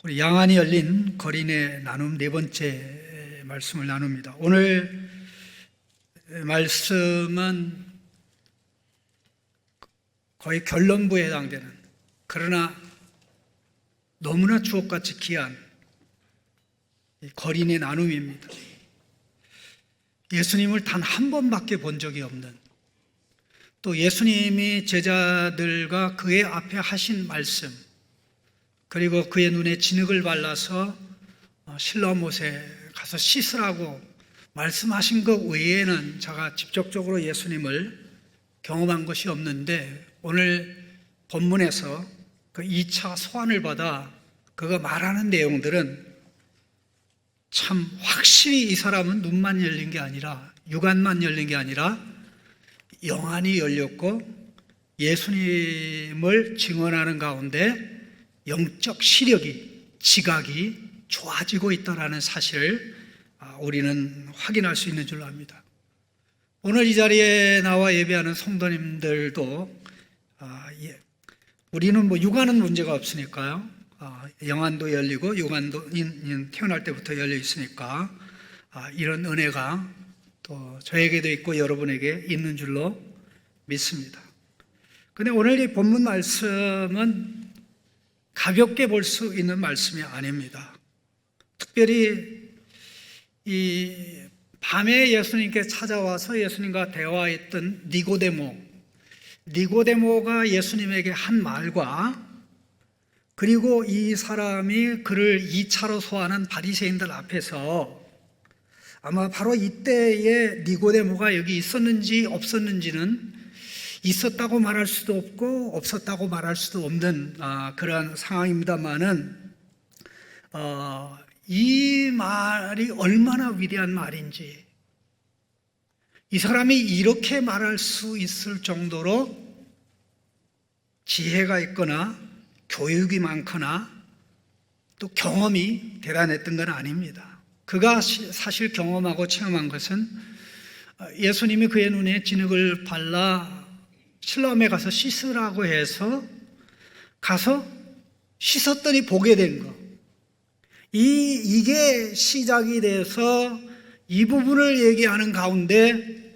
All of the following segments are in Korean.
우리 양안이 열린 거린의 나눔 네 번째 말씀을 나눕니다. 오늘 말씀은 거의 결론부에 해당되는, 그러나 너무나 주옥같이 귀한 거린의 나눔입니다. 예수님을 단 한 번밖에 본 적이 없는, 또 예수님이 제자들과 그의 앞에 하신 말씀, 그리고 그의 눈에 진흙을 발라서 실로못에 가서 씻으라고 말씀하신 것 외에는 제가 직접적으로 예수님을 경험한 것이 없는데, 오늘 본문에서 그 2차 소환을 받아 그가 말하는 내용들은 참 확실히 이 사람은 눈만 열린 게 아니라, 육안만 열린 게 아니라 영안이 열렸고 예수님을 증언하는 가운데 영적 시력이, 지각이 좋아지고 있다는 사실을 우리는 확인할 수 있는 줄로 압니다. 오늘 이 자리에 나와 예배하는 성도님들도 우리는 육안은 문제가 없으니까요. 영안도 열리고 육안도 태어날 때부터 열려 있으니까 이런 은혜가 또 저에게도 있고 여러분에게 있는 줄로 믿습니다. 그런데 오늘 이 본문 말씀은 가볍게 볼 수 있는 말씀이 아닙니다. 특별히 이 밤에 예수님께 찾아와서 예수님과 대화했던 니고데모가 예수님에게 한 말과, 그리고 이 사람이 그를 2차로 소환한 바리새인들 앞에서 아마 바로 이때에 니고데모가 여기 있었는지 없었는지는 있었다고 말할 수도 없고 없었다고 말할 수도 없는 그러한 상황입니다만은 이 말이 얼마나 위대한 말인지, 이 사람이 이렇게 말할 수 있을 정도로 지혜가 있거나 교육이 많거나 또 경험이 대단했던 건 아닙니다. 그가 사실 경험하고 체험한 것은 예수님이 그의 눈에 진흙을 발라 실로암에 가서 씻으라고 해서 가서 씻었더니 보게 된 것, 이게 시작이 돼서 이 부분을 얘기하는 가운데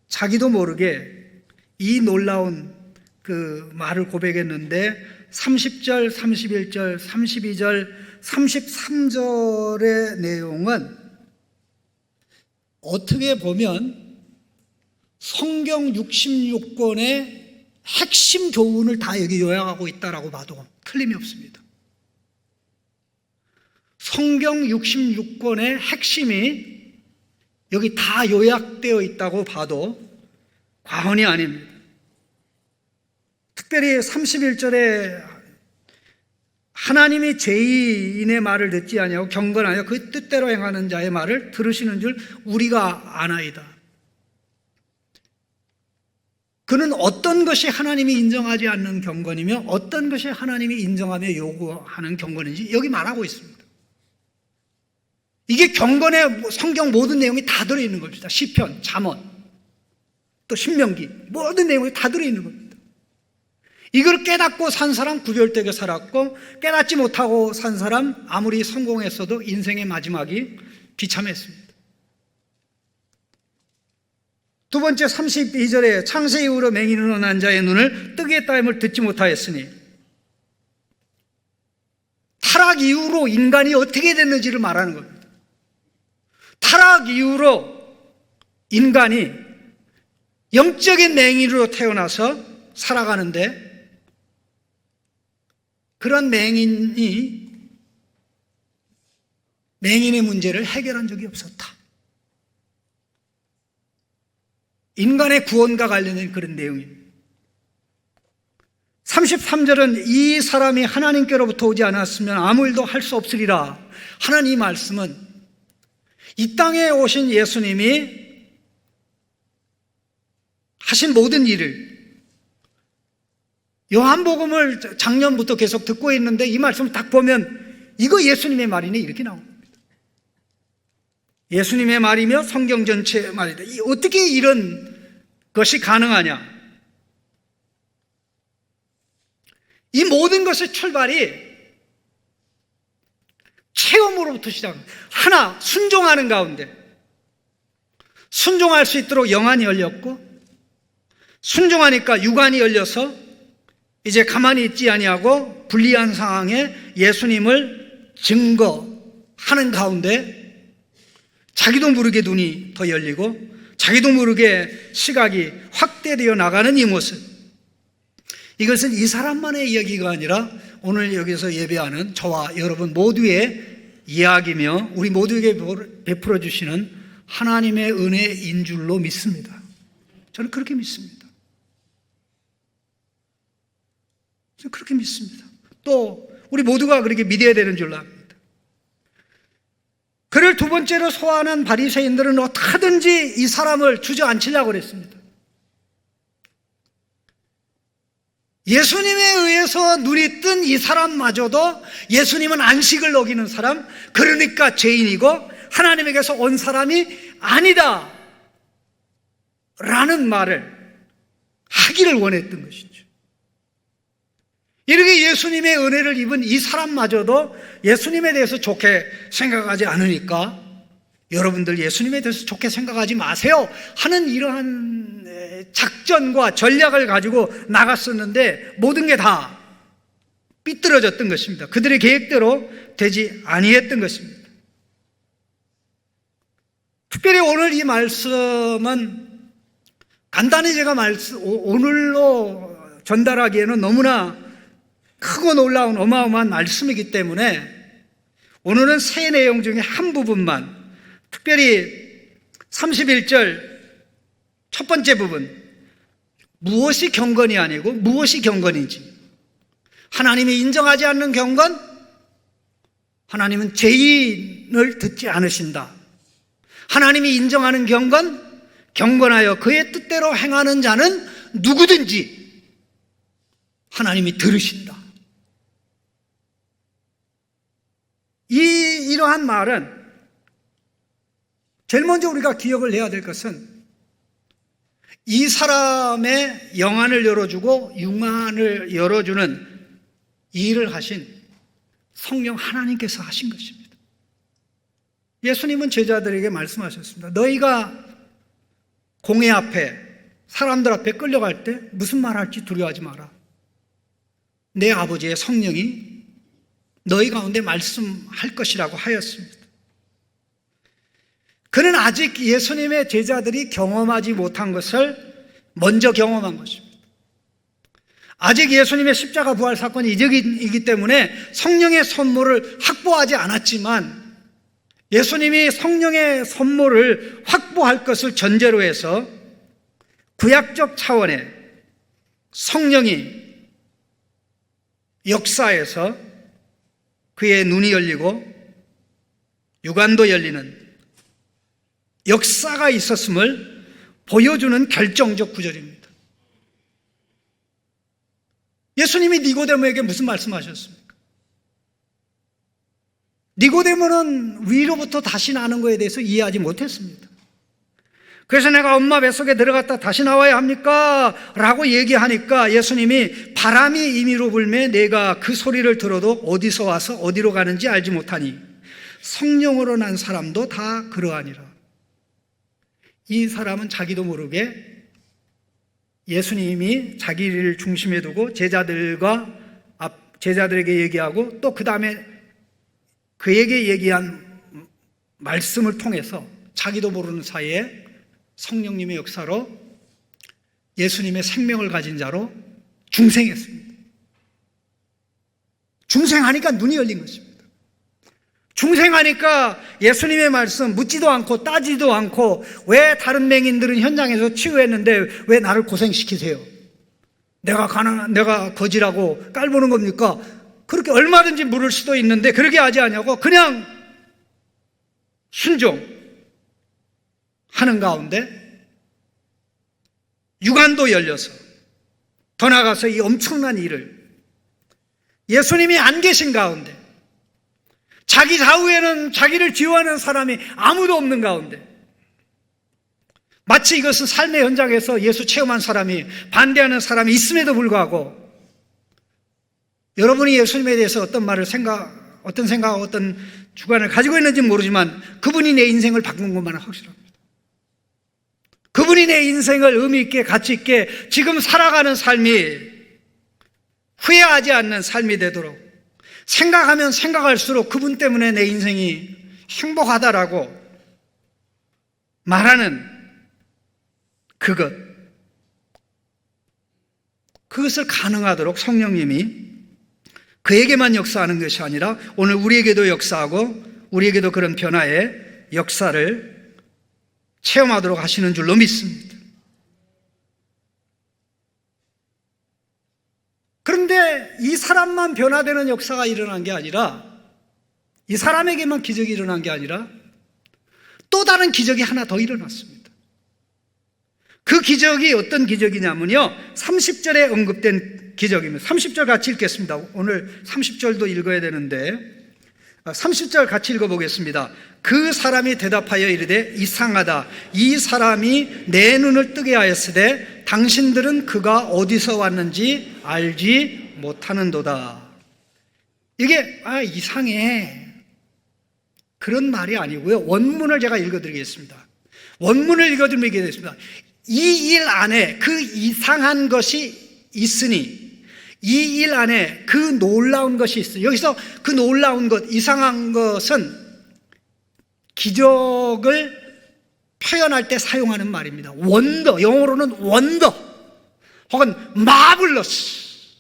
자기도 모르게 이 놀라운 그 말을 고백했는데 30절, 31절, 32절, 33절의 내용은 어떻게 보면 성경 66권의 핵심 교훈을 다 여기 요약하고 있다라고 봐도 틀림이 없습니다. 성경 66권의 핵심이 여기 다 요약되어 있다고 봐도 과언이 아닙니다. 특별히 31절에 하나님이 죄인의 말을 듣지 아니하고 경건하여 그 뜻대로 행하는 자의 말을 들으시는 줄 우리가 아나이다. 그는 어떤 것이 하나님이 인정하지 않는 경건이며 어떤 것이 하나님이 인정하며 요구하는 경건인지 여기 말하고 있습니다. 이게 경건의 성경 모든 내용이 다 들어있는 겁니다. 시편, 잠언, 또 신명기, 모든 내용이 다 들어있는 겁니다. 이걸 깨닫고 산 사람 구별되게 살았고, 깨닫지 못하고 산 사람 아무리 성공했어도 인생의 마지막이 비참했습니다. 두 번째 32절에 창세 이후로 맹인으로 난 자의 눈을 뜨게 했다 함을 듣지 못하였으니, 타락 이후로 인간이 어떻게 됐는지를 말하는 겁니다. 타락 이후로 인간이 영적인 맹인으로 태어나서 살아가는데, 그런 맹인의 문제를 해결한 적이 없었다. 인간의 구원과 관련된 그런 내용입니다. 33절은 이 사람이 하나님께로부터 오지 않았으면 아무 일도 할 수 없으리라 하는 이 말씀은 이 땅에 오신 예수님이 하신 모든 일을, 요한복음을 작년부터 계속 듣고 있는데 이 말씀을 딱 보면 이거 예수님의 말이네 이렇게 나옵니다. 예수님의 말이며 성경 전체의 말이다. 어떻게 이런 것이 가능하냐? 이 모든 것의 출발이 체험으로부터 시작합니다. 하나, 순종하는 가운데 순종할 수 있도록 영안이 열렸고, 순종하니까 육안이 열려서 이제 가만히 있지 아니하고 불리한 상황에 예수님을 증거하는 가운데 자기도 모르게 눈이 더 열리고 자기도 모르게 시각이 확대되어 나가는 이 모습, 이것은 이 사람만의 이야기가 아니라 오늘 여기서 예배하는 저와 여러분 모두의 이야기며 우리 모두에게 베풀어 주시는 하나님의 은혜인 줄로 믿습니다. 저는 그렇게 믿습니다. 저는 그렇게 믿습니다. 또 우리 모두가 그렇게 믿어야 되는 줄로 압니다. 그를 두 번째로 소환한 바리새인들은 어떻게든지 이 사람을 주저앉히려고 그랬습니다. 예수님에 의해서 눈이 뜬 이 사람마저도 예수님은 안식을 어기는 사람, 그러니까 죄인이고 하나님에게서 온 사람이 아니다 라는 말을 하기를 원했던 것이죠. 이렇게 예수님의 은혜를 입은 이 사람마저도 예수님에 대해서 좋게 생각하지 않으니까 여러분들 예수님에 대해서 좋게 생각하지 마세요 하는 이러한 작전과 전략을 가지고 나갔었는데 모든 게 다 삐뚤어졌던 것입니다. 그들의 계획대로 되지 아니했던 것입니다. 특별히 오늘 이 말씀은 간단히 제가 오늘로 전달하기에는 너무나 크고 놀라운 어마어마한 말씀이기 때문에 오늘은 세 내용 중에 한 부분만, 특별히 31절 첫 번째 부분, 무엇이 경건이 아니고 무엇이 경건인지, 하나님이 인정하지 않는 경건, 하나님은 죄인을 듣지 않으신다. 하나님이 인정하는 경건, 경건하여 그의 뜻대로 행하는 자는 누구든지 하나님이 들으신다. 이러한 말은 제일 먼저 우리가 기억을 해야 될 것은 이 사람의 영안을 열어주고 육안을 열어주는 일을 하신 성령 하나님께서 하신 것입니다. 예수님은 제자들에게 말씀하셨습니다. 너희가 공회 앞에 사람들 앞에 끌려갈 때 무슨 말 할지 두려워하지 마라. 내 아버지의 성령이 너희 가운데 말씀할 것이라고 하였습니다. 그는 아직 예수님의 제자들이 경험하지 못한 것을 먼저 경험한 것입니다. 아직 예수님의 십자가 부활 사건이 이적이기 때문에 성령의 선물을 확보하지 않았지만 예수님이 성령의 선물을 확보할 것을 전제로 해서 구약적 차원의 성령이 역사에서 그의 눈이 열리고 육안도 열리는 역사가 있었음을 보여주는 결정적 구절입니다. 예수님이 니고데모에게 무슨 말씀하셨습니까? 니고데모는 위로부터 다시 나는 것에 대해서 이해하지 못했습니다. 그래서 내가 엄마 뱃속에 들어갔다 다시 나와야 합니까? 라고 얘기하니까 예수님이 바람이 임의로 불매 내가 그 소리를 들어도 어디서 와서 어디로 가는지 알지 못하니 성령으로 난 사람도 다 그러하니라. 이 사람은 자기도 모르게 예수님이 자기를 중심에 두고 제자들에게 얘기하고 또 그 다음에 그에게 얘기한 말씀을 통해서 자기도 모르는 사이에 성령님의 역사로 예수님의 생명을 가진 자로 중생했습니다. 중생하니까 눈이 열린 것입니다. 중생하니까 예수님의 말씀 묻지도 않고 따지도 않고 왜 다른 맹인들은 현장에서 치유했는데 왜 나를 고생시키세요? 내가 거지라고 깔보는 겁니까? 그렇게 얼마든지 물을 수도 있는데 그렇게 하지 않냐고 그냥 순종하는 가운데 육안도 열려서 더 나아가서 이 엄청난 일을 예수님이 안 계신 가운데 자기 좌우에는 자기를 뒤로하는 사람이 아무도 없는 가운데 마치 이것은 삶의 현장에서 예수 체험한 사람이 반대하는 사람이 있음에도 불구하고 여러분이 예수님에 대해서 어떤 생각하고 어떤 주관을 가지고 있는지 모르지만 그분이 내 인생을 바꾼 것만은 확실합니다. 그분이 내 인생을 의미 있게 가치 있게 지금 살아가는 삶이 후회하지 않는 삶이 되도록 생각하면 생각할수록 그분 때문에 내 인생이 행복하다라고 말하는 그것을 가능하도록 성령님이 그에게만 역사하는 것이 아니라 오늘 우리에게도 역사하고 우리에게도 그런 변화의 역사를 체험하도록 하시는 줄로 믿습니다. 그런데 이 사람만 변화되는 역사가 일어난 게 아니라 이 사람에게만 기적이 일어난 게 아니라 또 다른 기적이 하나 더 일어났습니다. 그 기적이 어떤 기적이냐면요, 30절에 언급된 기적입니다. 30절 같이 읽겠습니다. 오늘 30절도 읽어야 되는데 30절 같이 읽어보겠습니다. 그 사람이 대답하여 이르되 이상하다. 이 사람이 내 눈을 뜨게 하였으되 당신들은 그가 어디서 왔는지 알지 못하는도다. 이게 이상해 그런 말이 아니고요, 원문을 제가 읽어드리겠습니다. 원문을 읽어드리겠습니다. 이 일 안에 그 이상한 것이 있으니 이 일 안에 그 놀라운 것이 있어요. 여기서 그 놀라운 것, 이상한 것은 기적을 표현할 때 사용하는 말입니다. 원더, 영어로는 원더 혹은 마블러스,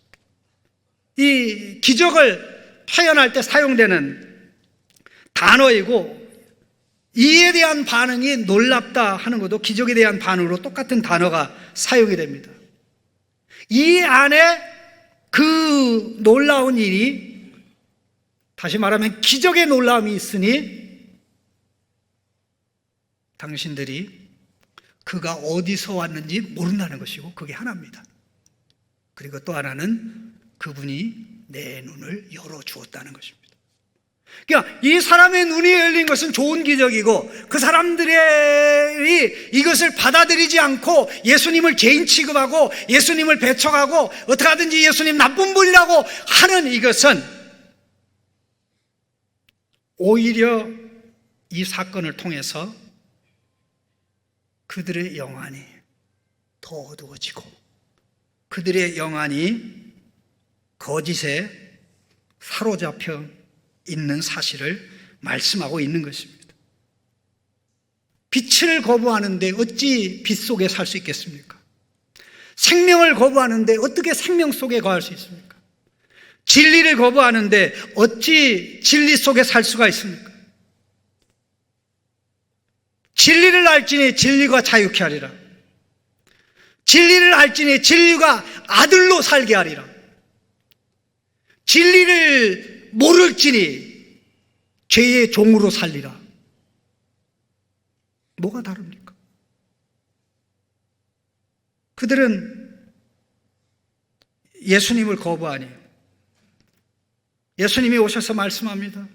이 기적을 표현할 때 사용되는 단어이고 이에 대한 반응이 놀랍다 하는 것도 기적에 대한 반응으로 똑같은 단어가 사용이 됩니다. 이 안에 그 놀라운 일이, 다시 말하면 기적의 놀라움이 있으니 당신들이 그가 어디서 왔는지 모른다는 것이고, 그게 하나입니다. 그리고 또 하나는 그분이 내 눈을 열어주었다는 것입니다. 그러니까 이 사람의 눈이 열린 것은 좋은 기적이고, 그 사람들이 이것을 받아들이지 않고 예수님을 죄인 취급하고 예수님을 배척하고 어떻게 하든지 예수님 나쁜 분이라고 하는 이것은 오히려 이 사건을 통해서 그들의 영안이 더 어두워지고 그들의 영안이 거짓에 사로잡혀 있는 사실을 말씀하고 있는 것입니다. 빛을 거부하는데 어찌 빛 속에 살 수 있겠습니까? 생명을 거부하는데 어떻게 생명 속에 거할 수 있습니까? 진리를 거부하는데 어찌 진리 속에 살 수가 있습니까? 진리를 알지니 진리가 자유케 하리라. 진리를 알지니 진리가 아들로 살게 하리라. 진리를 모를지니 죄의 종으로 살리라. 뭐가 다릅니까? 그들은 예수님을 거부하니 예수님이 오셔서 말씀합니다.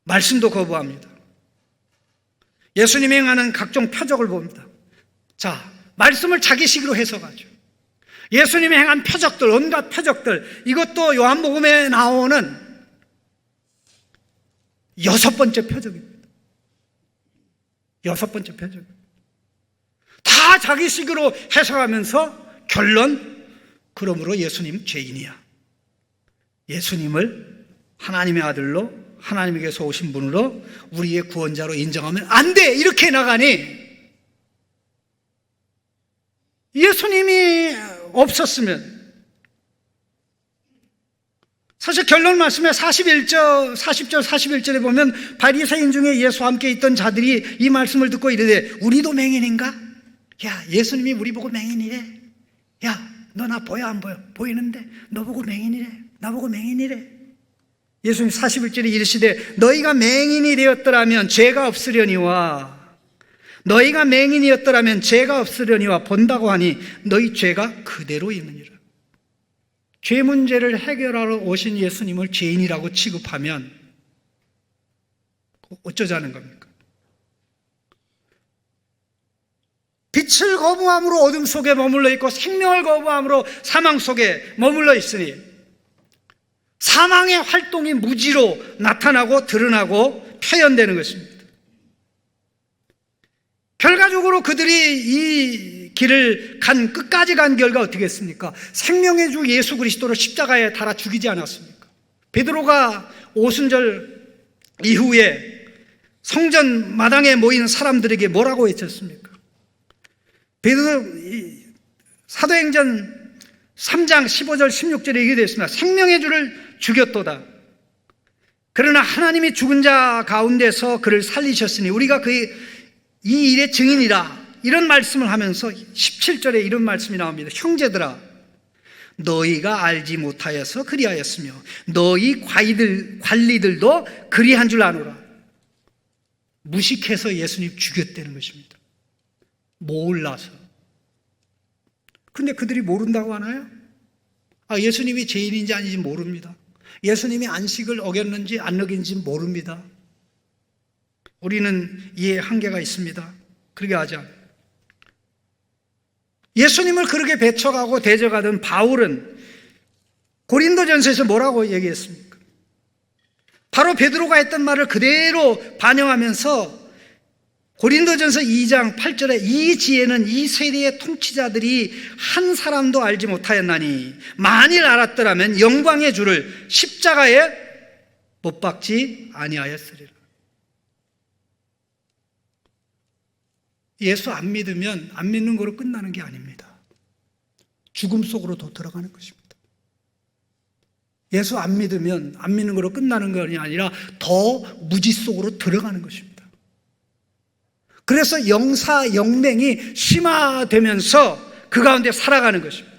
말씀도 거부합니다. 예수님이 행하는 각종 표적을 봅니다. 자, 말씀을 자기식으로 해석하죠. 예수님이 행한 표적들, 온갖 표적들, 이것도 요한복음에 나오는 6번째 표적입니다. 6번째 표적. 다 자기식으로 해석하면서 결론, 그러므로 예수님 죄인이야. 예수님을 하나님의 아들로, 하나님에게서 오신 분으로 우리의 구원자로 인정하면 안 돼! 이렇게 나가니, 예수님이 없었으면, 사실 결론 말씀에 40절 41절에 보면 바리새인 중에 예수와 함께 있던 자들이 이 말씀을 듣고 이르되 우리도 맹인인가? 야, 예수님이 우리 보고 맹인이래. 야, 너 나 보여 안 보여? 보이는데 너 보고 맹인이래. 나보고 맹인이래. 예수님 41절에 이르시되 너희가 맹인이 되었더라면 죄가 없으려니와, 너희가 맹인이었더라면 죄가 없으려니와 본다고 하니 너희 죄가 그대로 있느니라. 죄 문제를 해결하러 오신 예수님을 죄인이라고 취급하면 어쩌자는 겁니까? 빛을 거부함으로 어둠 속에 머물러 있고 생명을 거부함으로 사망 속에 머물러 있으니 사망의 활동이 무지로 나타나고 드러나고 표현되는 것입니다. 결과적으로 그들이 이 길을 끝까지 간 결과 어떻게 했습니까? 생명의 주 예수 그리스도를 십자가에 달아 죽이지 않았습니까? 베드로가 오순절 이후에 성전 마당에 모인 사람들에게 뭐라고 외쳤습니까? 사도행전 3장 15절 16절에 이렇게 되어 있습니다. 생명의 주를 죽였도다. 그러나 하나님이 죽은 자 가운데서 그를 살리셨으니 우리가 이 일의 증인이라. 이런 말씀을 하면서 17절에 이런 말씀이 나옵니다. 형제들아, 너희가 알지 못하여서 그리하였으며 너희 관리들도 그리한 줄 아노라. 무식해서 예수님 죽였다는 것입니다. 몰라서. 근데 그들이 모른다고 하나요? 예수님이 죄인인지 아닌지 모릅니다. 예수님이 안식을 어겼는지 안 어긴지 모릅니다. 우리는 이해 한계가 있습니다. 그렇게 하지 않아요. 예수님을 그렇게 배척하고 대적하던 바울은 고린도전서에서 뭐라고 얘기했습니까? 바로 베드로가 했던 말을 그대로 반영하면서 고린도전서 2장 8절에 이 지혜는 이 세대의 통치자들이 한 사람도 알지 못하였나니 만일 알았더라면 영광의 주를 십자가에 못 박지 아니하였으리라. 예수 안 믿으면 안 믿는 거로 끝나는 게 아닙니다. 죽음 속으로 더 들어가는 것입니다. 예수 안 믿으면 안 믿는 거로 끝나는 것이 아니라 더 무지 속으로 들어가는 것입니다. 그래서 영사, 영맹이 심화되면서 그 가운데 살아가는 것입니다.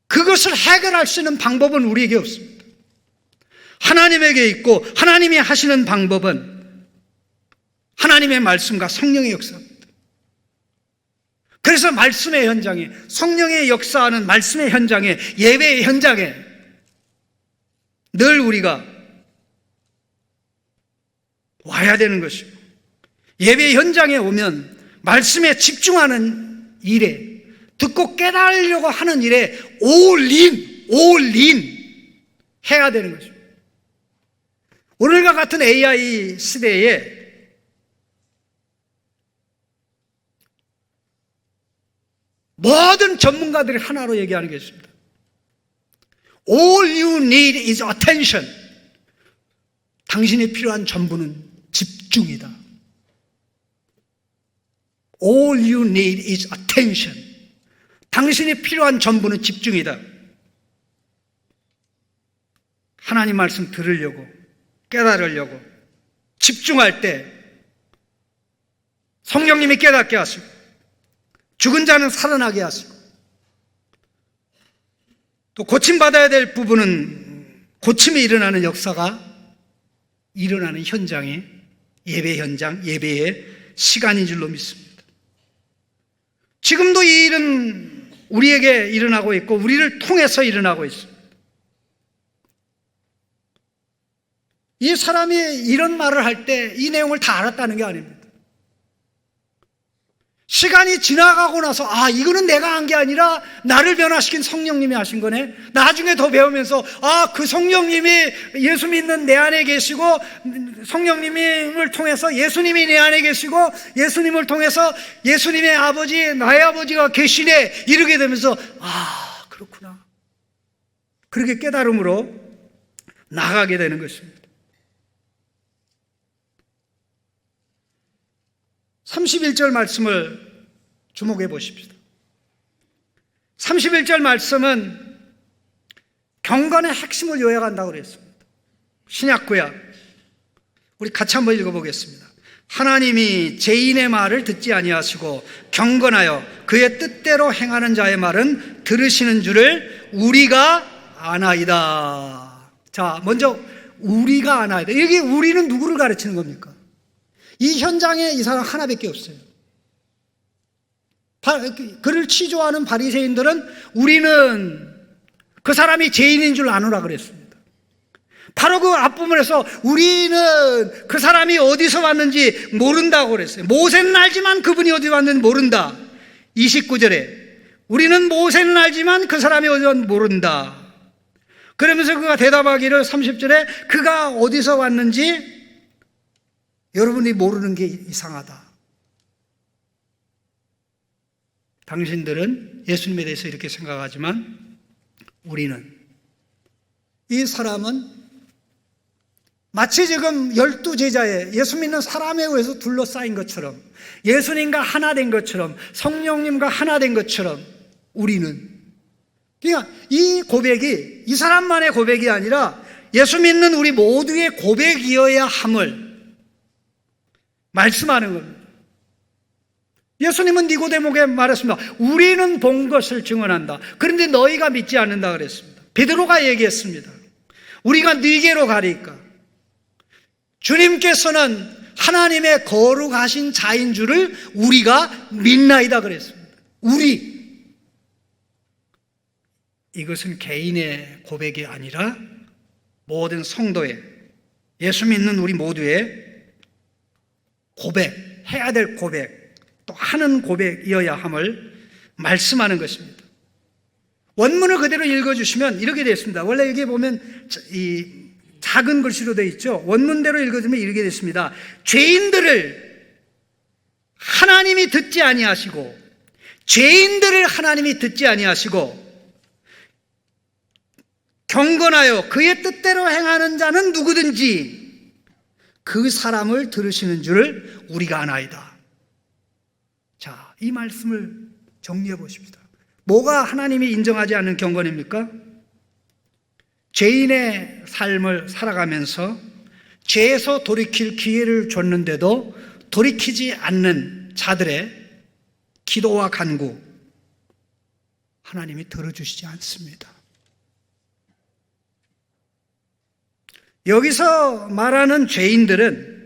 그것을 해결할 수 있는 방법은 우리에게 없습니다. 하나님에게 있고 하나님이 하시는 방법은 하나님의 말씀과 성령의 역사입니다. 그래서 말씀의 현장에, 성령의 역사하는 말씀의 현장에, 예배의 현장에 늘 우리가 와야 되는 것이고, 예배 현장에 오면 말씀에 집중하는 일에, 듣고 깨달으려고 하는 일에 올인 해야 되는 것입니다. 오늘과 같은 AI 시대에 모든 전문가들이 하나로 얘기하는 게 있습니다. All you need is attention. 당신이 필요한 전부는 집중이다. All you need is attention. 당신이 필요한 전부는 집중이다. 하나님 말씀 들으려고, 깨달으려고 집중할 때 성령님이 깨닫게 하시고 죽은 자는 살아나게 하시고 또 고침받아야 될 부분은 고침이 일어나는 역사가 일어나는 현장에 예배 현장, 예배의 시간인 줄로 믿습니다. 지금도 이 일은 우리에게 일어나고 있고 우리를 통해서 일어나고 있습니다. 이 사람이 이런 말을 할 때 이 내용을 다 알았다는 게 아닙니다. 시간이 지나가고 나서 이거는 내가 한 게 아니라 나를 변화시킨 성령님이 하신 거네. 나중에 더 배우면서 그 성령님이 예수 믿는 내 안에 계시고 성령님을 통해서 예수님이 내 안에 계시고 예수님을 통해서 예수님의 아버지, 나의 아버지가 계시네, 이르게 되면서 그렇구나, 그렇게 깨달음으로 나가게 되는 것입니다. 31절 말씀을 주목해 보십시다. 31절 말씀은 경건의 핵심을 요약한다고 그랬습니다. 신약구약 우리 같이 한번 읽어보겠습니다. 하나님이 죄인의 말을 듣지 아니하시고 경건하여 그의 뜻대로 행하는 자의 말은 들으시는 줄을 우리가 아나이다. 자, 먼저 우리가 아나이다. 여기 우리는 누구를 가르치는 겁니까? 이 현장에 이 사람 하나밖에 없어요. 그를 치조하는 바리새인들은 우리는 그 사람이 죄인인 줄 아노라 그랬습니다. 바로 그 앞부분에서 우리는 그 사람이 어디서 왔는지 모른다고 그랬어요. 모세는 알지만 그분이 어디 왔는지 모른다. 29절에 우리는 모세는 알지만 그 사람이 어디 왔는지 모른다. 그러면서 그가 대답하기를 30절에 그가 어디서 왔는지 여러분이 모르는 게 이상하다. 당신들은 예수님에 대해서 이렇게 생각하지만 우리는, 이 사람은 마치 지금 12제자에 예수 믿는 사람에 의해서 둘러싸인 것처럼, 예수님과 하나 된 것처럼, 성령님과 하나 된 것처럼 우리는, 그러니까 이 고백이 이 사람만의 고백이 아니라 예수 믿는 우리 모두의 고백이어야 함을 말씀하는 겁니다. 예수님은 니고데모에게 말했습니다. 우리는 본 것을 증언한다. 그런데 너희가 믿지 않는다 그랬습니다. 베드로가 얘기했습니다. 우리가 네게로 가리까. 주님께서는 하나님의 거룩하신 자인 줄을 우리가 믿나이다 그랬습니다. 우리. 이것은 개인의 고백이 아니라 모든 성도의, 예수 믿는 우리 모두의 고백, 해야 될 고백, 또 하는 고백이어야 함을 말씀하는 것입니다. 원문을 그대로 읽어주시면 이렇게 되어 있습니다. 원래 여기 보면 이 작은 글씨로 되어 있죠. 원문대로 읽어주면 이렇게 되어 있습니다. 죄인들을 하나님이 듣지 아니하시고, 죄인들을 하나님이 듣지 아니하시고 경건하여 그의 뜻대로 행하는 자는 누구든지 그 사람을 들으시는 줄을 우리가 아나이다. 자, 이 말씀을 정리해 보십시다. 뭐가 하나님이 인정하지 않는 경건입니까? 죄인의 삶을 살아가면서 죄에서 돌이킬 기회를 줬는데도 돌이키지 않는 자들의 기도와 간구, 하나님이 들어주시지 않습니다. 여기서 말하는 죄인들은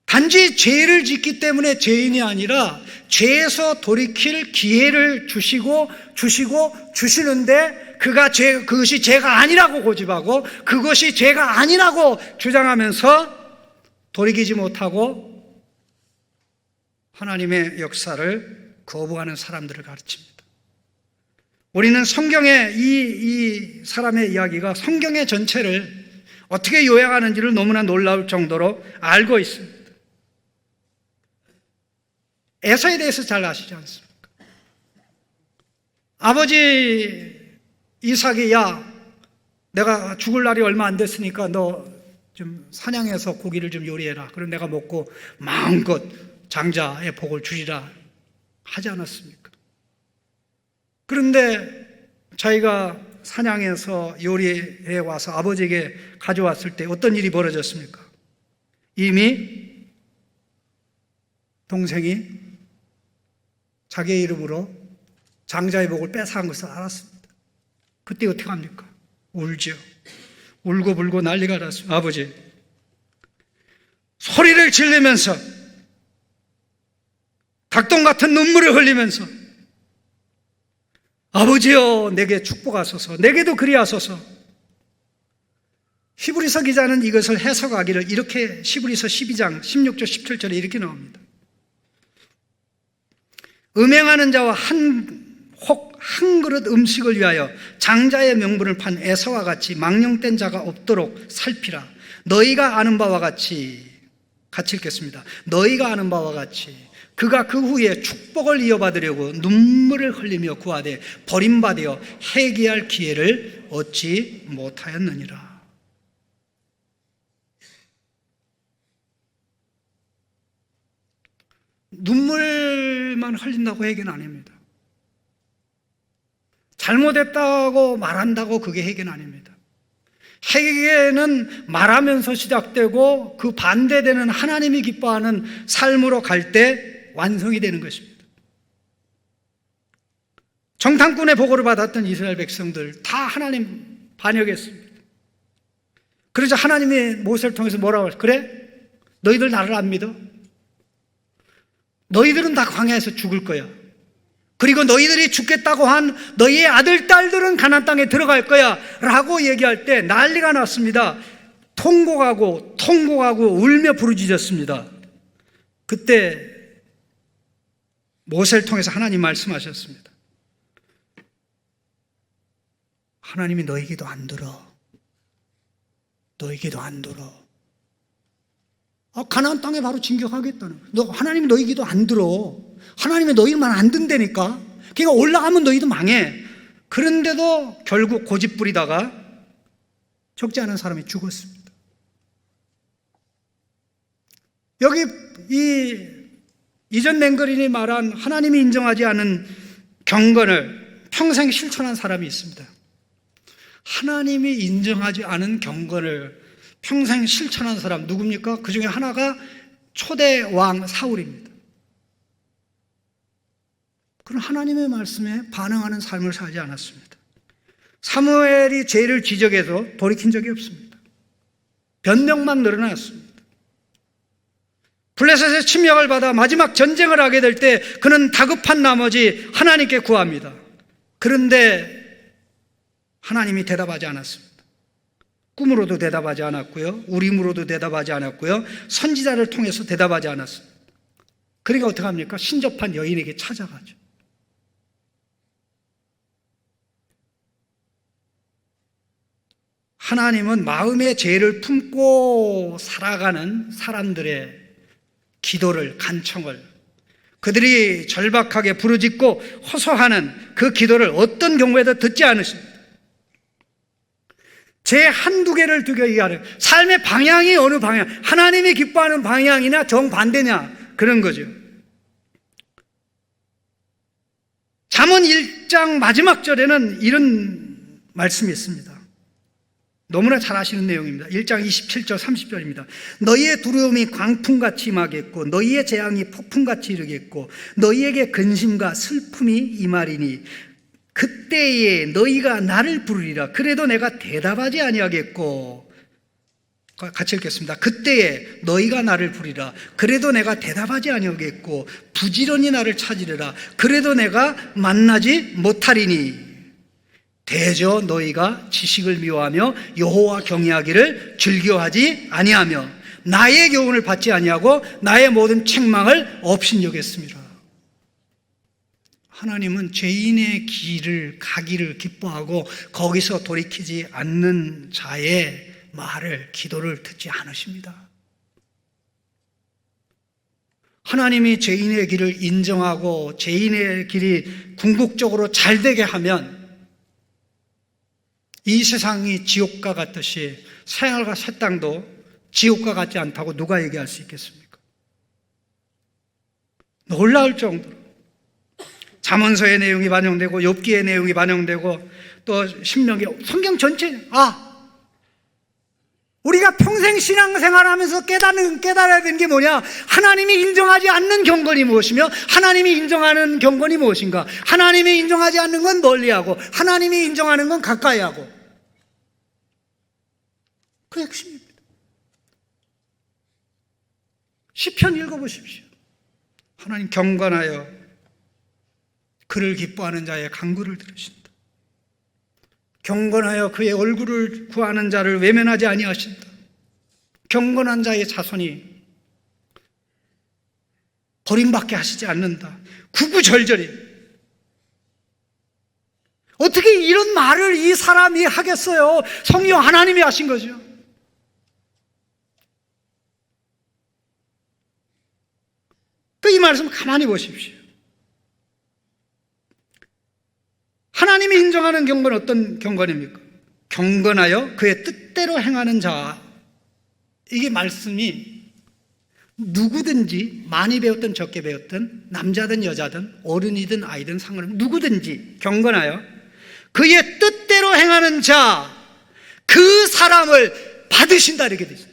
단지 죄를 짓기 때문에 죄인이 아니라 죄에서 돌이킬 기회를 주시는데 그것이 죄가 아니라고 고집하고 그것이 죄가 아니라고 주장하면서 돌이키지 못하고 하나님의 역사를 거부하는 사람들을 가르칩니다. 우리는 성경의 이 사람의 이야기가 성경의 전체를 어떻게 요약하는지를 너무나 놀라울 정도로 알고 있습니다. 에서에 대해서 잘 아시지 않습니까? 아버지 이삭이, 야, 내가 죽을 날이 얼마 안 됐으니까 너 좀 사냥해서 고기를 좀 요리해라. 그럼 내가 먹고 마음껏 장자의 복을 주리라 하지 않았습니까? 그런데 자기가 사냥해서 요리해 와서 아버지에게 가져왔을 때 어떤 일이 벌어졌습니까? 이미 동생이 자기의 이름으로 장자의 복을 뺏어간 것을 알았습니다. 그때 어떻게 합니까? 울죠. 울고 불고 난리가 났습니다. 아버지, 소리를 지르면서 닭똥 같은 눈물을 흘리면서 아버지여 내게 축복하소서, 내게도 그리하소서. 히브리서 기자는 이것을 해석하기를 이렇게 히브리서 12장 16절 17절에 이렇게 나옵니다. 음행하는 자와 혹 한 그릇 음식을 위하여 장자의 명분을 판 에서와 같이 망령된 자가 없도록 살피라. 너희가 아는 바와 같이 읽겠습니다. 너희가 아는 바와 같이 그가 그 후에 축복을 이어받으려고 눈물을 흘리며 구하되 버림받아 회개할 기회를 얻지 못하였느니라. 눈물만 흘린다고 회개는 아닙니다. 잘못했다고 말한다고 그게 회개는 아닙니다. 회개는 말하면서 시작되고 그 반대되는 하나님이 기뻐하는 삶으로 갈 때 완성이 되는 것입니다. 정탐꾼의 보고를 받았던 이스라엘 백성들 다 하나님 반역했습니다. 그래서 하나님이 모세를 통해서 뭐라고 했어요? 그래? 너희들 나를 안 믿어? 너희들은 다 광야에서 죽을 거야. 그리고 너희들이 죽겠다고 한 너희의 아들, 딸들은 가나안 땅에 들어갈 거야 라고 얘기할 때 난리가 났습니다. 통곡하고 울며 부르짖었습니다. 그때 모세를 통해서 하나님 말씀하셨습니다. 하나님이 너희 기도 안 들어. 너희 기도 안 들어. 가나안 땅에 바로 진격하겠다는 거예요. 하나님이 너희 기도 안 들어. 하나님이 너희 말 안 듣는다니까. 그러니까 올라가면 너희도 망해. 그런데도 결국 고집 부리다가 적지 않은 사람이 죽었습니다. 여기 이전 맹거린이 말한 하나님이 인정하지 않은 경건을 평생 실천한 사람이 있습니다. 하나님이 인정하지 않은 경건을 평생 실천한 사람 누굽니까? 그 중에 하나가 초대 왕 사울입니다. 그는 하나님의 말씀에 반응하는 삶을 살지 않았습니다. 사무엘이 죄를 지적해서 돌이킨 적이 없습니다. 변명만 늘어났습니다. 블레셋의 침략을 받아 마지막 전쟁을 하게 될 때 그는 다급한 나머지 하나님께 구합니다. 그런데 하나님이 대답하지 않았습니다. 꿈으로도 대답하지 않았고요, 우림으로도 대답하지 않았고요, 선지자를 통해서 대답하지 않았습니다. 그러니까 어떻게 합니까? 신접한 여인에게 찾아가죠. 하나님은 마음의 죄를 품고 살아가는 사람들의 기도를, 간청을, 그들이 절박하게 부르짖고 호소하는 그 기도를 어떤 경우에도 듣지 않으십니다. 제 한두 개를 두고 얘기하는 삶의 방향이 어느 방향, 하나님이 기뻐하는 방향이냐 정반대냐, 그런 거죠. 잠언 1장 마지막 절에는 이런 말씀이 있습니다. 너무나 잘 아시는 내용입니다. 1장 27절 30절입니다. 너희의 두려움이 광풍같이 임하겠고 너희의 재앙이 폭풍같이 이르겠고 너희에게 근심과 슬픔이 임하리니 그때에 너희가 나를 부르리라. 그래도 내가 대답하지 아니하겠고, 같이 읽겠습니다. 그때에 너희가 나를 부르리라. 그래도 내가 대답하지 아니하겠고 부지런히 나를 찾으리라. 그래도 내가 만나지 못하리니 대저 너희가 지식을 미워하며 여호와 경외하기를 즐겨하지 아니하며 나의 교훈을 받지 아니하고 나의 모든 책망을 업신여겼습니다. 하나님은 죄인의 길을 가기를 기뻐하고 거기서 돌이키지 않는 자의 말을, 기도를 듣지 않으십니다. 하나님이 죄인의 길을 인정하고 죄인의 길이 궁극적으로 잘 되게 하면 이 세상이 지옥과 같듯이 새하늘과 새 땅도 지옥과 같지 않다고 누가 얘기할 수 있겠습니까? 놀라울 정도로 잠언서의 내용이 반영되고 욥기의 내용이 반영되고 또 신명기, 성경 전체, 우리가 평생 신앙생활하면서 깨달아야 되는 게 뭐냐? 하나님이 인정하지 않는 경건이 무엇이며 하나님이 인정하는 경건이 무엇인가? 하나님이 인정하지 않는 건 멀리하고 하나님이 인정하는 건 가까이하고, 그 핵심입니다. 시편 읽어보십시오. 하나님 경건하여 그를 기뻐하는 자의 간구를 들으신다. 경건하여 그의 얼굴을 구하는 자를 외면하지 아니하신다. 경건한 자의 자손이 버림받게 하시지 않는다. 구구절절히. 어떻게 이런 말을 이 사람이 하겠어요? 성령 하나님이 하신 거죠. 이 말씀 가만히 보십시오. 하나님이 인정하는 경건은 어떤 경건입니까? 경건하여 그의 뜻대로 행하는 자. 이게 말씀이 누구든지, 많이 배웠든 적게 배웠든, 남자든 여자든 어른이든 아이든 상관없이 누구든지 경건하여 그의 뜻대로 행하는 자, 그 사람을 받으신다, 이렇게 되죠.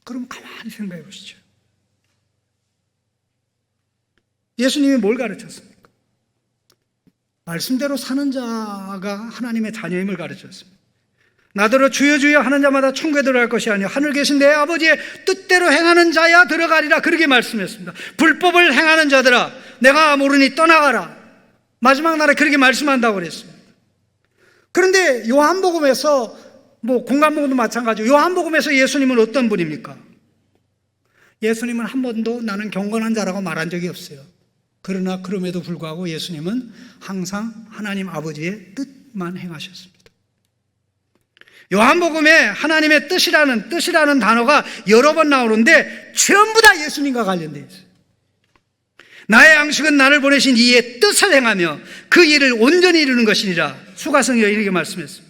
그럼 가만히 생각해 보시죠. 예수님이 뭘 가르쳤습니까? 말씀대로 사는 자가 하나님의 자녀임을 가르쳤습니다. 나더러 주여 주여 하는 자마다 천국에 들어갈 것이 아니요 하늘 계신 내 아버지의 뜻대로 행하는 자야 들어가리라, 그렇게 말씀했습니다. 불법을 행하는 자들아 내가 모르니 떠나가라. 마지막 날에 그렇게 말씀한다고 그랬습니다. 그런데 요한복음에서, 공간복음도 마찬가지고 요한복음에서 예수님은 어떤 분입니까? 예수님은 한 번도 나는 경건한 자라고 말한 적이 없어요. 그러나 그럼에도 불구하고 예수님은 항상 하나님 아버지의 뜻만 행하셨습니다. 요한복음에 하나님의 뜻이라는 단어가 여러 번 나오는데 전부 다 예수님과 관련되어 있어요. 나의 양식은 나를 보내신 이의 뜻을 행하며 그 일을 온전히 이루는 것이니라. 수가성이가 이렇게 말씀했습니다.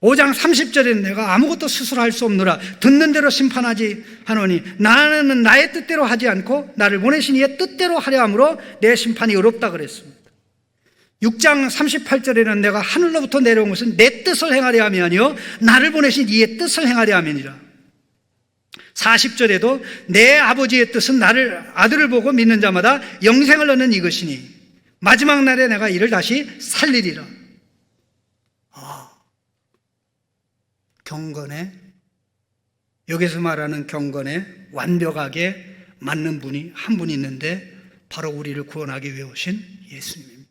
5장 30절에는 내가 아무것도 스스로 할 수 없노라. 듣는 대로 심판하지 하노니 나는 나의 뜻대로 하지 않고 나를 보내신 이의 뜻대로 하려 함으로 내 심판이 의롭다 그랬습니다. 6장 38절에는 내가 하늘로부터 내려온 것은 내 뜻을 행하려 함이요 나를 보내신 이의 뜻을 행하려 함이니라. 40절에도 내 아버지의 뜻은 나를 아들을 보고 믿는 자마다 영생을 얻는 이것이니 마지막 날에 내가 이를 다시 살리리라. 경건에, 여기서 말하는 경건에 완벽하게 맞는 분이 한 분 있는데 바로 우리를 구원하기 위해 오신 예수님입니다.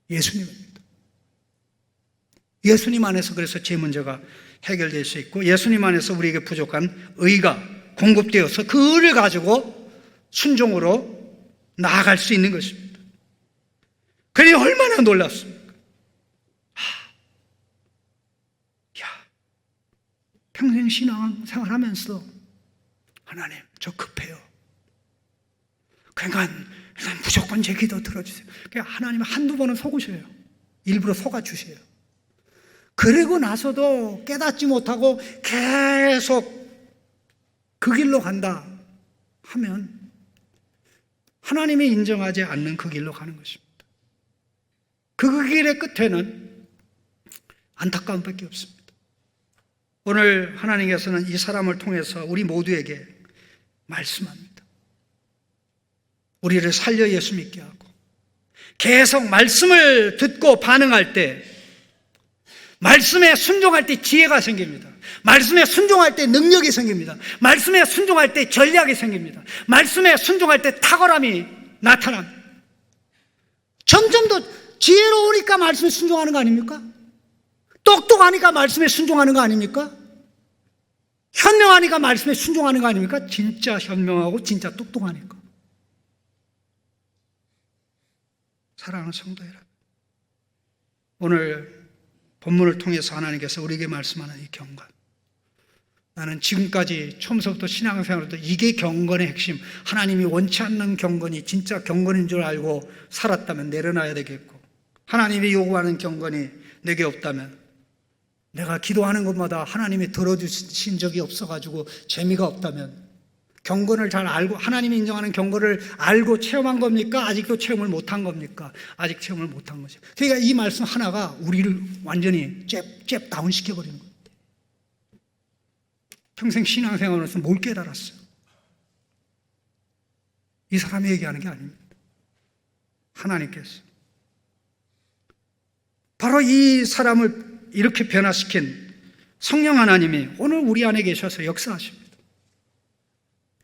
예수님입니다. 예수님 안에서 그래서 제 문제가 해결될 수 있고 예수님 안에서 우리에게 부족한 의가 공급되어서 그 의를 가지고 순종으로 나아갈 수 있는 것입니다. 그러니 얼마나 놀랐습니까? 평생 신앙생활하면서 하나님 저 급해요. 그러니까 무조건 제 기도 들어주세요. 그러니까 하나님 한두 번은 속으셔요. 일부러 속아주세요. 그리고 나서도 깨닫지 못하고 계속 그 길로 간다 하면 하나님이 인정하지 않는 그 길로 가는 것입니다. 그 길의 끝에는 안타까움밖에 없습니다. 오늘 하나님께서는 이 사람을 통해서 우리 모두에게 말씀합니다. 우리를 살려 예수 믿게 하고 계속 말씀을 듣고 반응할 때 말씀에 순종할 때 지혜가 생깁니다. 말씀에 순종할 때 능력이 생깁니다. 말씀에 순종할 때 전략이 생깁니다. 말씀에 순종할 때 탁월함이 나타납니다. 점점 더 지혜로우니까 말씀에 순종하는 거 아닙니까? 똑똑하니까 말씀에 순종하는 거 아닙니까? 현명하니까 말씀에 순종하는 거 아닙니까? 진짜 현명하고 진짜 똑똑하니까. 사랑하는 성도 여러분, 오늘 본문을 통해서 하나님께서 우리에게 말씀하는 이 경건, 나는 지금까지 처음부터 신앙생활도 이게 경건의 핵심, 하나님이 원치 않는 경건이 진짜 경건인 줄 알고 살았다면 내려놔야 되겠고, 하나님이 요구하는 경건이 내게 없다면, 내가 기도하는 것마다 하나님이 들어주신 적이 없어가지고 재미가 없다면, 경건을 잘 알고 하나님이 인정하는 경건을 알고 체험한 겁니까? 아직도 체험을 못한 겁니까? 아직 체험을 못한 거죠. 그러니까 이 말씀 하나가 우리를 완전히 잽 다운시켜버리는 거예요. 평생 신앙생활에서 뭘 깨달았어요? 이 사람이 얘기하는 게 아닙니다. 하나님께서 바로 이 사람을 이렇게 변화시킨 성령 하나님이 오늘 우리 안에 계셔서 역사하십니다.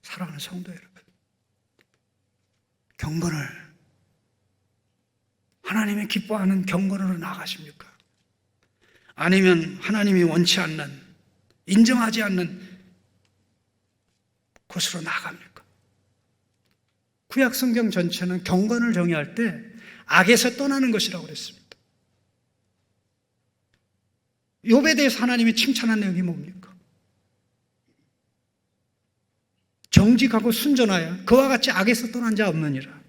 사랑하는 성도 여러분, 경건을 하나님이 기뻐하는 경건으로 나아가십니까? 아니면 하나님이 원치 않는, 인정하지 않는 곳으로 나아갑니까? 구약 성경 전체는 경건을 정의할 때 악에서 떠나는 것이라고 그랬습니다. 욥에 대해서 하나님이 칭찬한 내용이 뭡니까? 정직하고 순전하여 그와 같이 악에서 떠난 자 없느니라.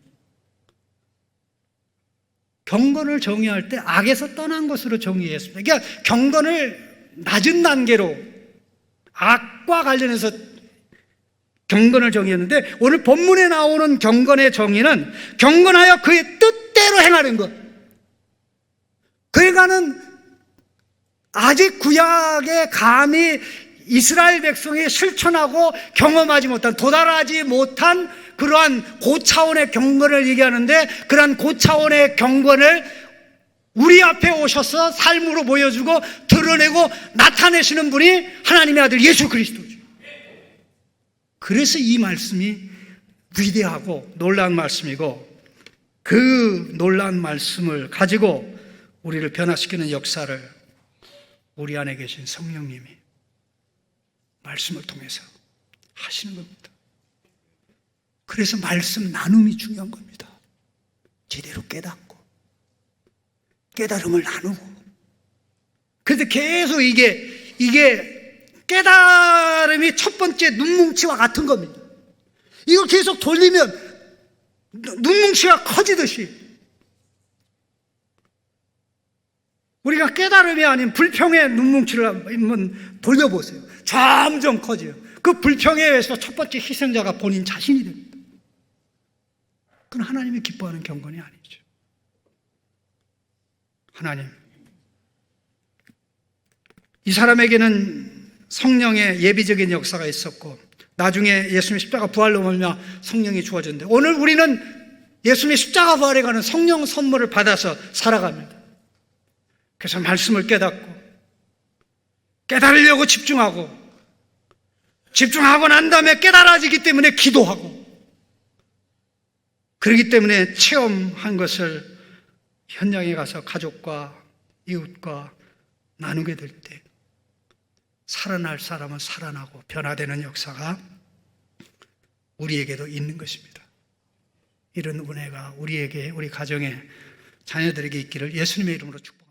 경건을 정의할 때 악에서 떠난 것으로 정의했습니다. 그러니까 경건을 낮은 단계로 악과 관련해서 경건을 정의했는데, 오늘 본문에 나오는 경건의 정의는 경건하여 그의 뜻대로 행하는 것. 그러니까는 아직 구약에 감히 이스라엘 백성이 실천하고 경험하지 못한, 도달하지 못한 그러한 고차원의 경건을 얘기하는데, 그러한 고차원의 경건을 우리 앞에 오셔서 삶으로 보여주고 드러내고 나타내시는 분이 하나님의 아들 예수 그리스도죠. 그래서 이 말씀이 위대하고 놀라운 말씀이고, 그 놀라운 말씀을 가지고 우리를 변화시키는 역사를 우리 안에 계신 성령님이 말씀을 통해서 하시는 겁니다. 그래서 말씀 나눔이 중요한 겁니다. 제대로 깨닫고 깨달음을 나누고. 그래서 계속 이게 깨달음이 첫 번째 눈뭉치와 같은 겁니다. 이거 계속 돌리면 눈뭉치가 커지듯이 우리가 깨달음이 아닌 불평의 눈뭉치를 한번 돌려보세요. 점점 커져요. 그 불평에 의해서 첫 번째 희생자가 본인 자신이 됩니다. 그건 하나님이 기뻐하는 경건이 아니죠. 하나님, 이 사람에게는 성령의 예비적인 역사가 있었고 나중에 예수님의 십자가 부활로 말미암아 성령이 주어졌는데, 오늘 우리는 예수님의 십자가 부활에 가는 성령 선물을 받아서 살아갑니다. 그래서 말씀을 깨닫고 깨달으려고 집중하고 난 다음에 깨달아지기 때문에 기도하고, 그렇기 때문에 체험한 것을 현장에 가서 가족과 이웃과 나누게 될 때 살아날 사람은 살아나고 변화되는 역사가 우리에게도 있는 것입니다. 이런 은혜가 우리에게, 우리 가정에, 자녀들에게 있기를 예수님의 이름으로 축복합니다.